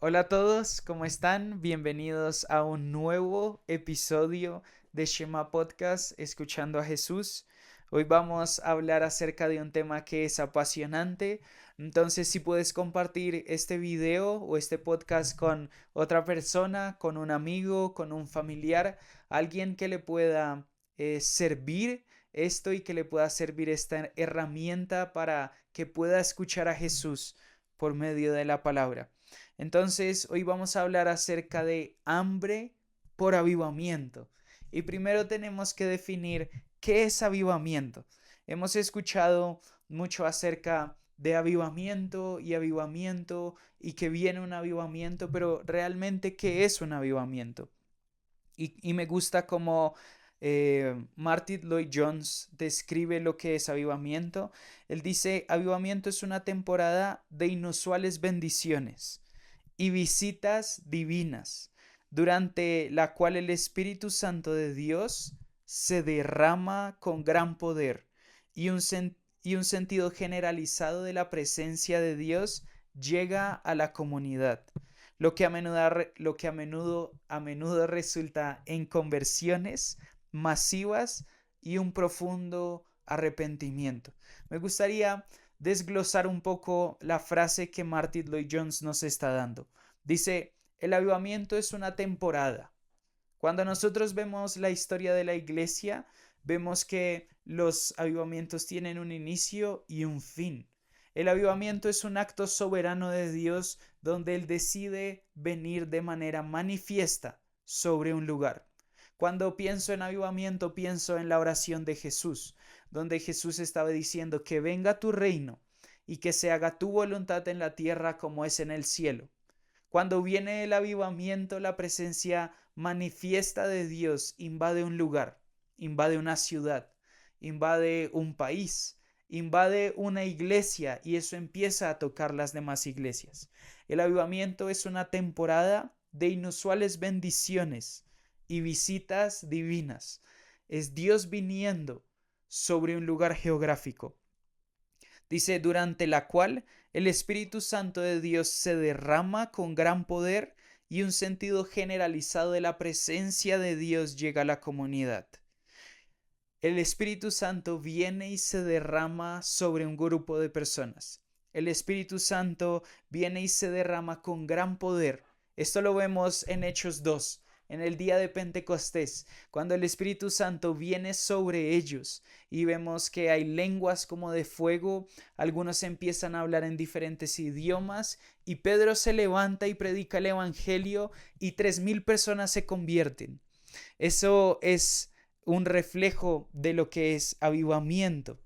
Hola a todos, ¿cómo están? Bienvenidos a un nuevo episodio de Shema Podcast, Escuchando a Jesús. Hoy vamos a hablar acerca de un tema que es apasionante. Entonces, si puedes compartir este video o este podcast con otra persona, con un amigo, con un familiar, alguien que le pueda servir esto y que le pueda servir esta herramienta para que pueda escuchar a Jesús por medio de la palabra. Entonces, hoy vamos a hablar acerca de hambre por avivamiento. Y primero tenemos que definir qué es avivamiento. Hemos escuchado mucho acerca de avivamiento y que viene un avivamiento, pero realmente, ¿qué es un avivamiento? Y me gusta cómo Martin Lloyd Jones describe lo que es avivamiento. Él dice, avivamiento es una temporada de inusuales bendiciones y visitas divinas, durante la cual el Espíritu Santo de Dios se derrama con gran poder y y un sentido generalizado de la presencia de Dios llega a la comunidad, a menudo resulta en conversiones masivas y un profundo arrepentimiento. Me gustaría desglosar un poco la frase que Martin Lloyd Jones nos está dando. Dice, el avivamiento es una temporada. Cuando nosotros vemos la historia de la iglesia, vemos que los avivamientos tienen un inicio y un fin. El avivamiento es un acto soberano de Dios donde Él decide venir de manera manifiesta sobre un lugar. Cuando pienso en avivamiento, pienso en la oración de Jesús, donde Jesús estaba diciendo que venga tu reino y que se haga tu voluntad en la tierra como es en el cielo. Cuando viene el avivamiento, la presencia manifiesta de Dios invade un lugar, invade una ciudad, invade un país, invade una iglesia y eso empieza a tocar las demás iglesias. El avivamiento es una temporada de inusuales bendiciones y visitas divinas. Es Dios viniendo sobre un lugar geográfico. Dice, durante la cual el Espíritu Santo de Dios se derrama con gran poder y un sentido generalizado de la presencia de Dios llega a la comunidad. El Espíritu Santo viene y se derrama sobre un grupo de personas. El Espíritu Santo viene y se derrama con gran poder. Esto lo vemos en Hechos 2, en el día de Pentecostés, cuando el Espíritu Santo viene sobre ellos y vemos que hay lenguas como de fuego, algunos empiezan a hablar en diferentes idiomas y Pedro se levanta y predica el Evangelio y 3,000 personas se convierten. Eso es un reflejo de lo que es avivamiento.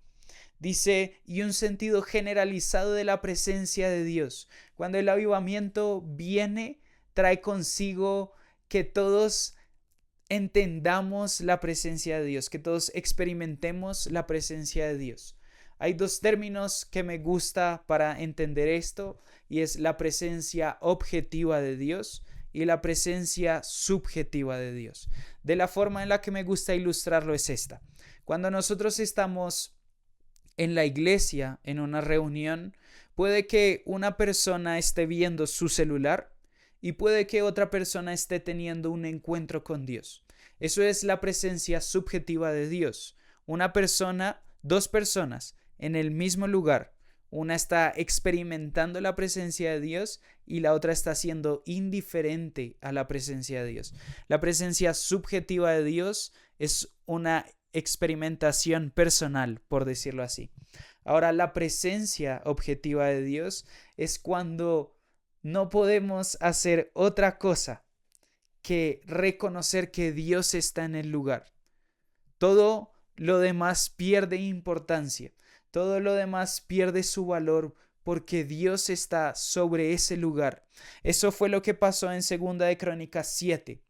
Dice, y un sentido generalizado de la presencia de Dios. Cuando el avivamiento viene, trae consigo que todos entendamos la presencia de Dios, que todos experimentemos la presencia de Dios. Hay dos términos que me gusta para entender esto y es la presencia objetiva de Dios y la presencia subjetiva de Dios. De la forma en la que me gusta ilustrarlo es esta. Cuando nosotros estamos en la iglesia, en una reunión, puede que una persona esté viendo su celular y puede que otra persona esté teniendo un encuentro con Dios. Eso es la presencia subjetiva de Dios. Una persona, dos personas en el mismo lugar. Una está experimentando la presencia de Dios y la otra está siendo indiferente a la presencia de Dios. La presencia subjetiva de Dios es una experimentación personal, por decirlo así. Ahora, la presencia objetiva de Dios es cuando no podemos hacer otra cosa que reconocer que Dios está en el lugar. Todo lo demás pierde importancia. Todo lo demás pierde su valor porque Dios está sobre ese lugar. Eso fue lo que pasó en 2 de Crónicas 7,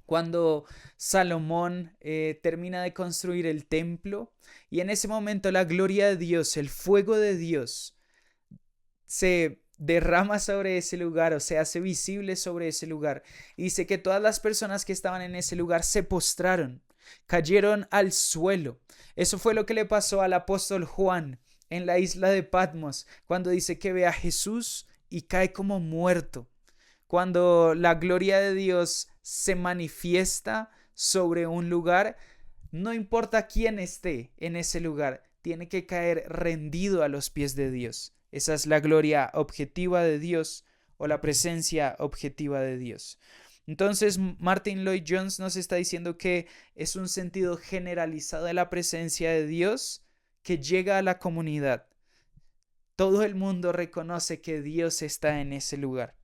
cuando Salomón termina de construir el templo y en ese momento la gloria de Dios, el fuego de Dios se derrama sobre ese lugar o se hace visible sobre ese lugar. Y dice que todas las personas que estaban en ese lugar se postraron, cayeron al suelo. Eso fue lo que le pasó al apóstol Juan en la isla de Patmos, cuando dice que ve a Jesús y cae como muerto. Cuando la gloria de Dios se manifiesta sobre un lugar, no importa quién esté en ese lugar, tiene que caer rendido a los pies de Dios. Esa es la gloria objetiva de Dios o la presencia objetiva de Dios. Entonces, Martin Lloyd Jones nos está diciendo que es un sentido generalizado de la presencia de Dios que llega a la comunidad. Todo el mundo reconoce que Dios está en ese lugar.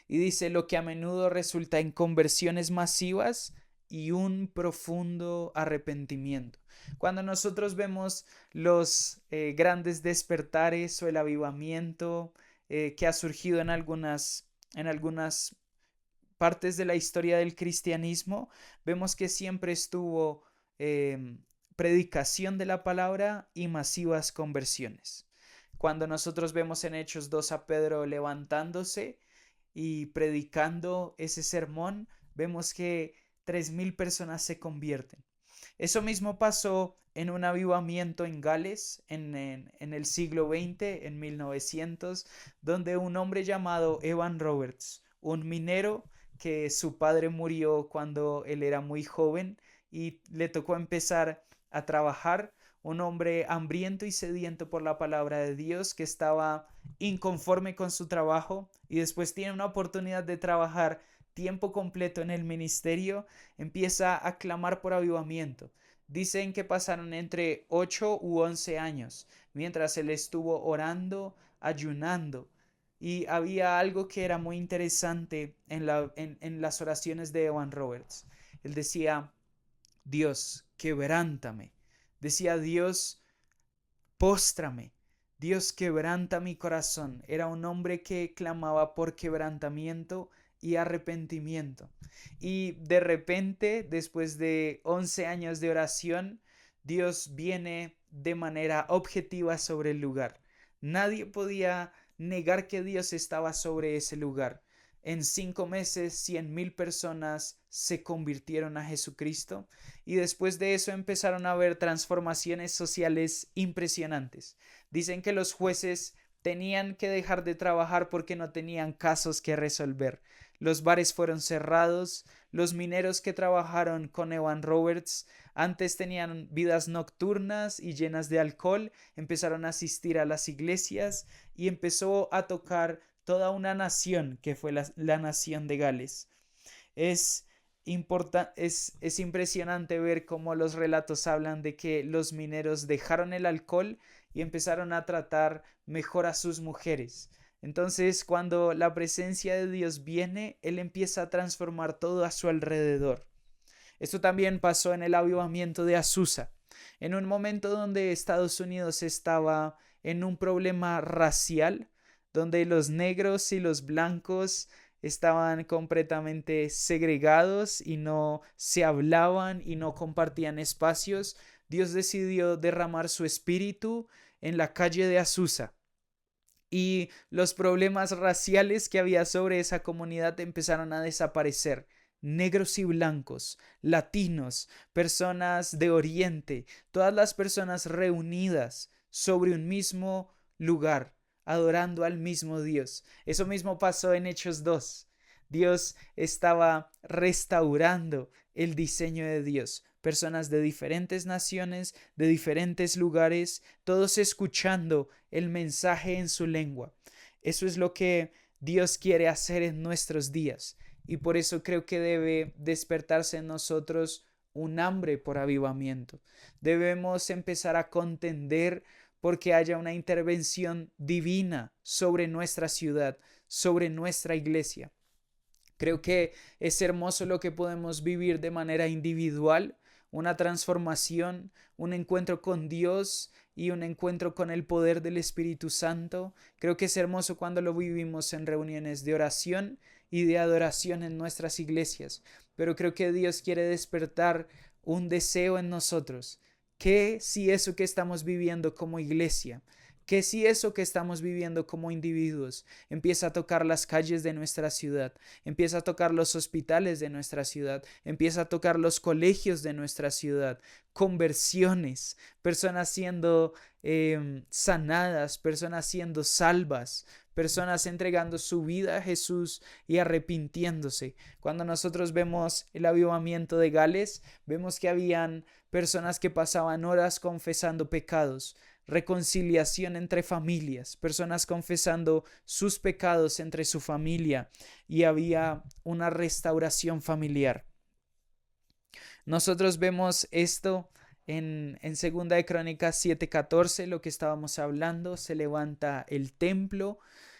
Y dice lo que a menudo resulta en conversiones masivas y un profundo arrepentimiento. Cuando nosotros vemos los grandes despertares o el avivamiento que ha surgido en algunas partes de la historia del cristianismo, vemos que siempre estuvo predicación de la palabra y masivas conversiones. Cuando nosotros vemos en Hechos 2 a Pedro levantándose y predicando ese sermón, vemos que 3,000 personas se convierten. Eso mismo pasó en un avivamiento en Gales en el siglo XX, en 1900, donde un hombre llamado Evan Roberts, un minero que su padre murió cuando él era muy joven y le tocó empezar a trabajar, un hombre hambriento y sediento por la palabra de Dios que estaba inconforme con su trabajo y después tiene una oportunidad de trabajar tiempo completo en el ministerio, empieza a clamar por avivamiento. Dicen que pasaron entre 8 u 11 años mientras él estuvo orando, ayunando. Y había algo que era muy interesante en las oraciones de Evan Roberts. Él decía, Dios, quebrántame. Decía, Dios, póstrame. Dios, quebranta mi corazón. Era un hombre que clamaba por quebrantamiento y arrepentimiento. Y de repente, después de 11 años de oración, Dios viene de manera objetiva sobre el lugar. Nadie podía negar que Dios estaba sobre ese lugar. En 5 meses, 100,000 personas se convirtieron a Jesucristo y después de eso empezaron a haber transformaciones sociales impresionantes. Dicen que los jueces tenían que dejar de trabajar porque no tenían casos que resolver. Los bares fueron cerrados, los mineros que trabajaron con Evan Roberts antes tenían vidas nocturnas y llenas de alcohol, empezaron a asistir a las iglesias y empezó a tocar toda una nación que fue la nación de Gales. Es es impresionante ver cómo los relatos hablan de que los mineros dejaron el alcohol y empezaron a tratar mejor a sus mujeres. Entonces, cuando la presencia de Dios viene, Él empieza a transformar todo a su alrededor. Esto también pasó en el avivamiento de Azusa, en un momento donde Estados Unidos estaba en un problema racial, donde los negros y los blancos estaban completamente segregados y no se hablaban y no compartían espacios. Dios decidió derramar su espíritu en la calle de Azusa. Y los problemas raciales que había sobre esa comunidad empezaron a desaparecer. Negros y blancos, latinos, personas de Oriente, todas las personas reunidas sobre un mismo lugar, adorando al mismo Dios. Eso mismo pasó en Hechos 2. Dios estaba restaurando el diseño de Dios. Personas de diferentes naciones, de diferentes lugares, todos escuchando el mensaje en su lengua. Eso es lo que Dios quiere hacer en nuestros días. Y por eso creo que debe despertarse en nosotros un hambre por avivamiento. Debemos empezar a contender porque haya una intervención divina sobre nuestra ciudad, sobre nuestra iglesia. Creo que es hermoso lo que podemos vivir de manera individual, una transformación, un encuentro con Dios y un encuentro con el poder del Espíritu Santo. Creo que es hermoso cuando lo vivimos en reuniones de oración y de adoración en nuestras iglesias. Pero creo que Dios quiere despertar un deseo en nosotros. ¿Qué si eso que estamos viviendo como iglesia? ¿Qué si eso que estamos viviendo como individuos empieza a tocar las calles de nuestra ciudad, empieza a tocar los hospitales de nuestra ciudad, empieza a tocar los colegios de nuestra ciudad, conversiones, personas siendo sanadas, personas siendo salvas, personas entregando su vida a Jesús y arrepintiéndose. Cuando nosotros vemos el avivamiento de Gales, vemos que habían personas que pasaban horas confesando pecados, reconciliación entre familias, personas confesando sus pecados entre su familia y había una restauración familiar. Nosotros vemos esto en Segunda de Crónicas 7:14, lo que estábamos hablando, se levanta el templo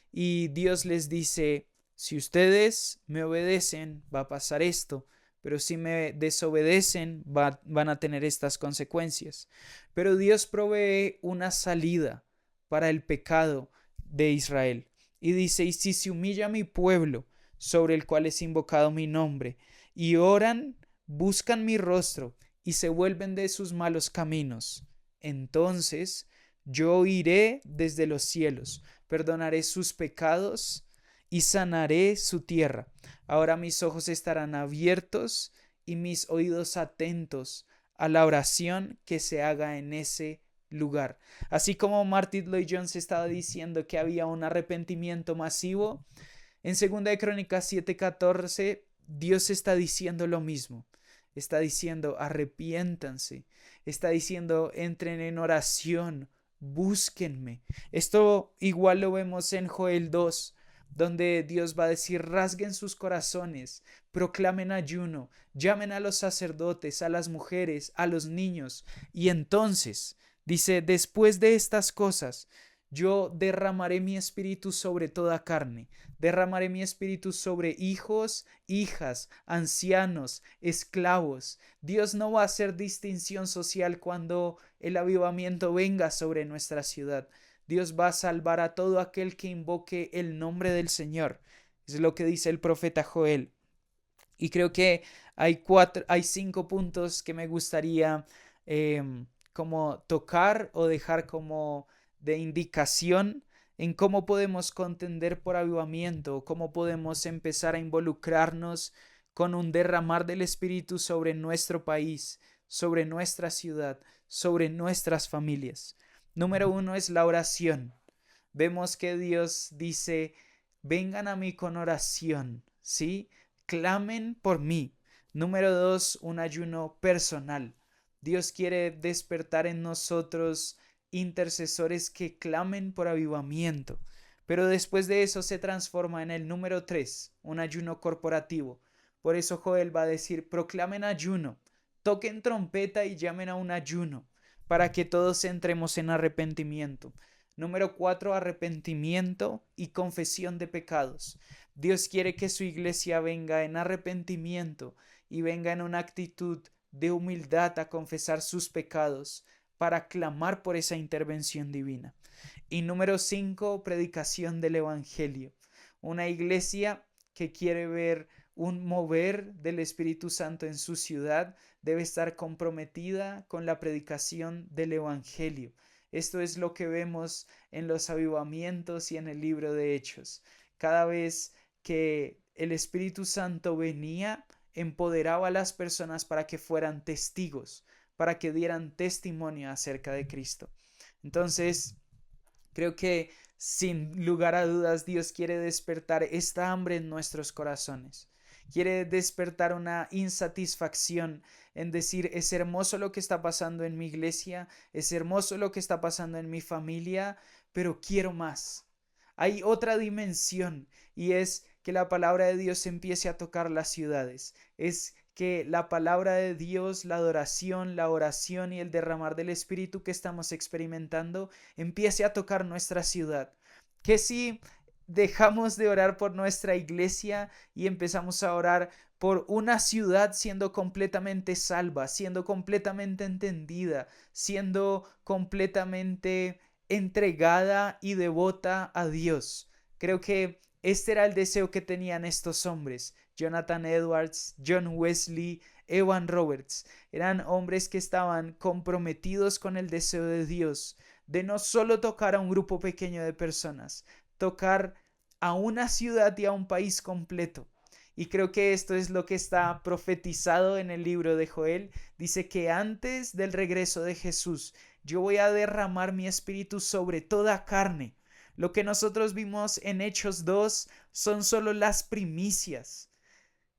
y Dios les dice, si ustedes me obedecen, va a pasar esto, pero si me desobedecen, van a tener estas consecuencias. Pero Dios provee una salida para el pecado de Israel. Y dice, y si se humilla mi pueblo, sobre el cual es invocado mi nombre, y oran, buscan mi rostro, y se vuelven de sus malos caminos, entonces yo iré desde los cielos, perdonaré sus pecados y sanaré su tierra. Ahora mis ojos estarán abiertos y mis oídos atentos a la oración que se haga en ese lugar. Así como Martin Lloyd-Jones estaba diciendo que había un arrepentimiento masivo, en 2 de Crónicas 7:14 Dios está diciendo lo mismo. Está diciendo arrepiéntanse. Está diciendo entren en oración, búsquenme. Esto igual lo vemos en Joel 2, donde Dios va a decir rasguen sus corazones, proclamen ayuno, llamen a los sacerdotes, a las mujeres, a los niños. Y entonces dice, después de estas cosas, yo derramaré mi espíritu sobre toda carne, derramaré mi espíritu sobre hijos, hijas, ancianos, esclavos. Dios no va a hacer distinción social cuando el avivamiento venga sobre nuestra ciudad. Dios va a salvar a todo aquel que invoque el nombre del Señor. Es lo que dice el profeta Joel. Y creo que hay 5 puntos que me gustaría como tocar o dejar como de indicación en cómo podemos contender por avivamiento, cómo podemos empezar a involucrarnos con un derramar del Espíritu sobre nuestro país, sobre nuestra ciudad, sobre nuestras familias. Número 1 es la oración. Vemos que Dios dice, vengan a mí con oración, ¿sí? Clamen por mí. Número 2, un ayuno personal. Dios quiere despertar en nosotros intercesores que clamen por avivamiento. Pero después de eso se transforma en el número 3, un ayuno corporativo. Por eso Joel va a decir, proclamen ayuno, toquen trompeta y llamen a un ayuno, para que todos entremos en arrepentimiento. Número 4, arrepentimiento y confesión de pecados. Dios quiere que su iglesia venga en arrepentimiento y venga en una actitud de humildad a confesar sus pecados para clamar por esa intervención divina. Y número 5, predicación del Evangelio. Una iglesia que quiere ver un mover del Espíritu Santo en su ciudad debe estar comprometida con la predicación del Evangelio. Esto es lo que vemos en los avivamientos y en el libro de Hechos. Cada vez que el Espíritu Santo venía, empoderaba a las personas para que fueran testigos, para que dieran testimonio acerca de Cristo. Entonces, creo que sin lugar a dudas Dios quiere despertar esta hambre en nuestros corazones. Quiere despertar una insatisfacción en decir, es hermoso lo que está pasando en mi iglesia, es hermoso lo que está pasando en mi familia, pero quiero más. Hay otra dimensión y es que la palabra de Dios empiece a tocar las ciudades. Es que la palabra de Dios, la adoración, la oración y el derramar del Espíritu que estamos experimentando empiece a tocar nuestra ciudad. Que si dejamos de orar por nuestra iglesia y empezamos a orar por una ciudad siendo completamente salva, siendo completamente entendida, siendo completamente entregada y devota a Dios. Creo que este era el deseo que tenían estos hombres. Jonathan Edwards, John Wesley, Evan Roberts. Eran hombres que estaban comprometidos con el deseo de Dios de no solo tocar a un grupo pequeño de personas, tocar a una ciudad y a un país completo. Y creo que esto es lo que está profetizado en el libro de Joel. Dice que antes del regreso de Jesús, yo voy a derramar mi espíritu sobre toda carne. Lo que nosotros vimos en Hechos 2 son solo las primicias.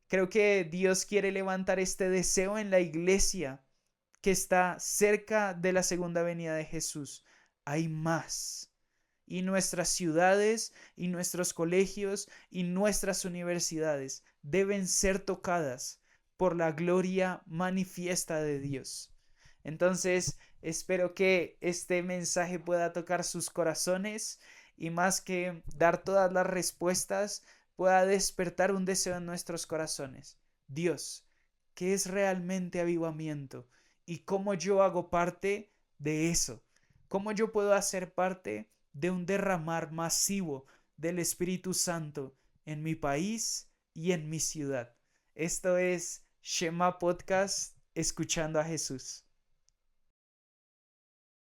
Creo que Dios quiere levantar este deseo en la iglesia que está cerca de la segunda venida de Jesús. Hay más. Y nuestras ciudades y nuestros colegios y nuestras universidades deben ser tocadas por la gloria manifiesta de Dios. Entonces, espero que este mensaje pueda tocar sus corazones y más que dar todas las respuestas, pueda despertar un deseo en nuestros corazones. Dios, ¿qué es realmente avivamiento? ¿Y cómo yo hago parte de eso? ¿Cómo yo puedo hacer parte de un derramar masivo del Espíritu Santo en mi país y en mi ciudad? Esto es Shema Podcast, escuchando a Jesús.